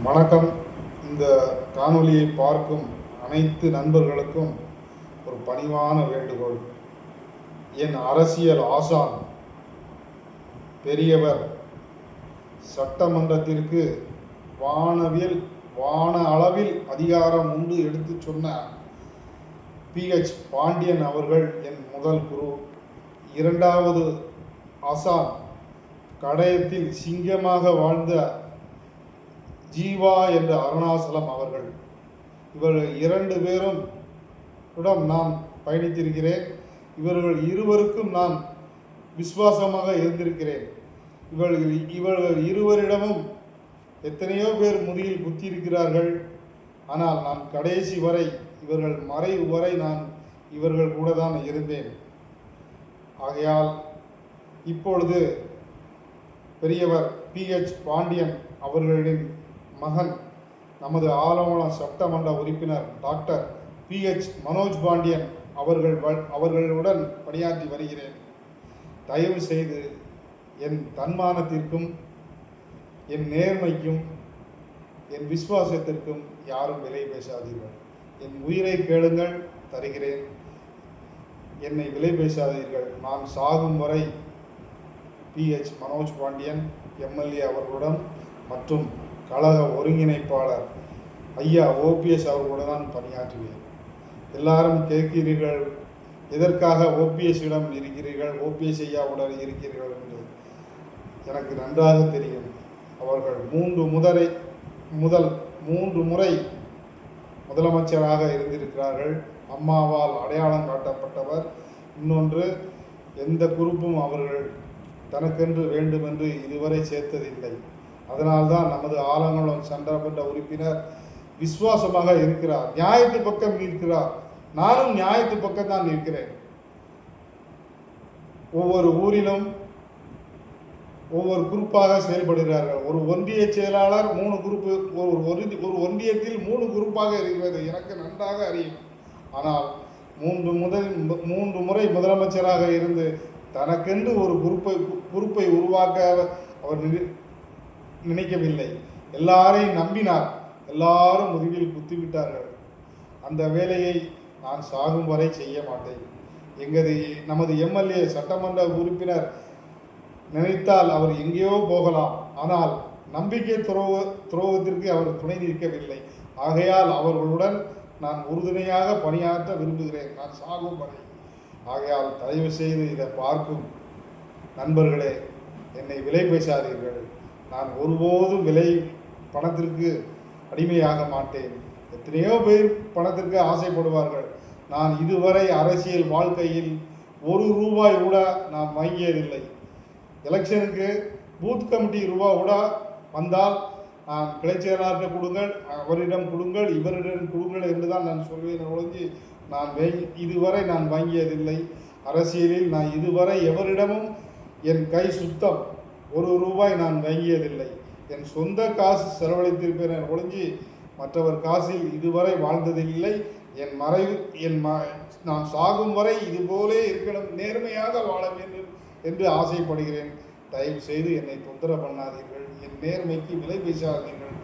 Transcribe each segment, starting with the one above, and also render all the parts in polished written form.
வணக்கம். இந்த காணொளியை பார்க்கும் அனைத்து நண்பர்களுக்கும் ஒரு பணிவான வேண்டுகோள். என் அரசியல் ஆசான், பெரியவர், சட்டமன்றத்திற்கு வான அளவில் அதிகாரம் உண்டு எடுத்து சொன்ன PH பாண்டியன் அவர்கள் என் முதல் குரு. இரண்டாவது ஆசான், கடையத்தில் சிங்கமாக வாழ்ந்த ஜீவா என்ற அருணாசலம் அவர்கள். இவர்கள் இரண்டு பேரும் நான் பயணித்திருக்கிறேன். இவர்கள் இருவருக்கும் நான் விசுவாசமாக இருந்திருக்கிறேன். இவர்கள் இருவரிடமும் எத்தனையோ பேர் முதுகில் குத்தியிருக்கிறார்கள். ஆனால் நான் கடைசி வரை, இவர்கள் மறைவு வரை நான் இவர்கள் கூட தான் இருந்தேன். ஆகையால் இப்பொழுது பெரியவர் PH பாண்டியன் அவர்களின் மகன், நமது ஆலங்குளம் சட்டமன்ற உறுப்பினர் டாக்டர் PH மனோஜ் பாண்டியன் அவர்களுடன் பணியாற்றி வருகிறேன். தயவு செய்து என் தன்மானத்திற்கும், என் நேர்மைக்கும், என் விசுவாசத்திற்கும் யாரும் விலை பேசாதீர்கள். என் உயிரை கேளுங்கள், தருகிறேன். என்னை விலை பேசாதீர்கள். நான் சாகும் வரை PH மனோஜ் பாண்டியன் MLA அவர்களுடன் மற்றும் கழக ஒருங்கிணைப்பாளர் ஐயா OPS அவர்களுடன் தான் பணியாற்றுவேன். எல்லாரும் கேட்கிறீர்கள், எதற்காக OPS-இடம் இருக்கிறீர்கள், OPS ஐயாவுடன் இருக்கிறீர்கள் என்று. எனக்கு நன்றாக தெரியும். அவர்கள் மூன்று முறை முதலமைச்சராக இருந்திருக்கிறார்கள். அம்மாவால் அடையாளம் காட்டப்பட்டவர். இன்னொன்று, எந்த குரூப்பும் அவர்கள் தனக்கென்று வேண்டுமென்று இதுவரை சேர்த்ததில்லை. அதனால்தான் நமது ஆலங்குளம் சட்டமன்ற உறுப்பினர் விசுவாசமாக இருக்கிறார், நியாயத்து பக்கம் நிற்கிறார். நானும் நியாயத்து பக்கம் தான் நிற்கிறேன். ஒவ்வொரு ஊரிலும் ஒவ்வொரு குரூப்பாக செயல்படுகிறார்கள். ஒரு ஒன்றிய செயலாளர் 3 குரூப்பு, ஒரு ஒன்றியத்தில் 3 குரூப்பாக இருக்கிறது, எனக்கு நன்றாக அறியும். ஆனால் 3 முறை முதலமைச்சராக இருந்து தனக்கென்று ஒரு குரூப்பை உருவாக்க அவர் நினைக்கவில்லை. எல்லாரையும் நம்பினார். எல்லாரும் முதுகில் குத்திவிட்டார்கள். அந்த வேலையை நான் சாகும் வரை செய்ய மாட்டேன். நமது MLA சட்டமன்ற உறுப்பினர் நினைத்தால் அவர் எங்கேயோ போகலாம். ஆனால் நம்பிக்கை துரோகத்திற்கு அவர் துணை நிற்கவில்லை. ஆகையால் அவர்களுடன் நான் உறுதுணையாக பணியாற்ற விரும்புகிறேன், நான் சாகும் வரை. ஆகையால் தயவு செய்து இதை பார்க்கும் நண்பர்களே, என்னை விலை பேசாதீர்கள். நான் ஒருபோதும் பணத்திற்கு அடிமையாக மாட்டேன். எத்தனையோ பேர் பணத்திற்கு ஆசைப்படுவார்கள். நான் இதுவரை அரசியல் வாழ்க்கையில் ₹1 கூட நான் வாங்கியதில்லை. எலெக்ஷனுக்கு பூத் கமிட்டி ரூபா கூட வந்தால் நான் கிளைச்செயலாளர்கிட்ட கொடுங்கள், அவரிடம் கொடுங்கள், இவரிடம் கொடுங்கள் என்று தான் நான் சொல்வேன் ஒழிஞ்சு இதுவரை நான் வாங்கியதில்லை. அரசியலில் நான் இதுவரை எவரிடமும் என் கை சுத்தம், ₹1 நான் வாங்கியதில்லை. என் சொந்த காசு செலவழித்திருப்பேன் ஒழிஞ்சு மற்றவர் காசில் இதுவரை வாழ்ந்ததில்லை. நான் சாகும் வரை இதுபோலே இருக்கணும், நேர்மையாக வாழ வேண்டும் என்று ஆசைப்படுகிறேன். தயவு செய்து என்னை தொந்தரவு பண்ணாதீர்கள், என் நேர்மைக்கு விலை பேசாதீர்கள்.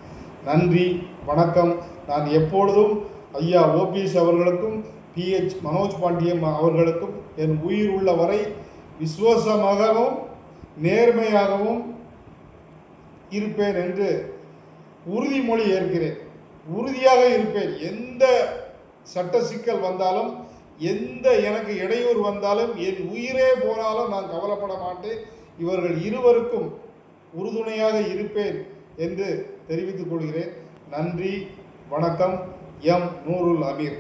நன்றி, வணக்கம். நான் எப்பொழுதும் ஐயா OPS அவர்களுக்கும் PH மனோஜ் பாண்டியன் அவர்களுக்கும் என் உயிர் உள்ள வரை விசுவாசமாகவும் நேர்மையாகவும் இருப்பேன் என்று உறுதிமொழி ஏற்கிறேன். உறுதியாக இருப்பேன். எந்த சட்ட சிக்கல் வந்தாலும், எந்த எனக்கு இடையூறு வந்தாலும், என் உயிரே போனாலும் நான் கவலைப்பட மாட்டேன். இவர்கள் இருவருக்கும் உறுதுணையாக இருப்பேன் என்று தெரிவித்துக் கொள்கிறேன். நன்றி, வணக்கம். நூருல் அமீர்.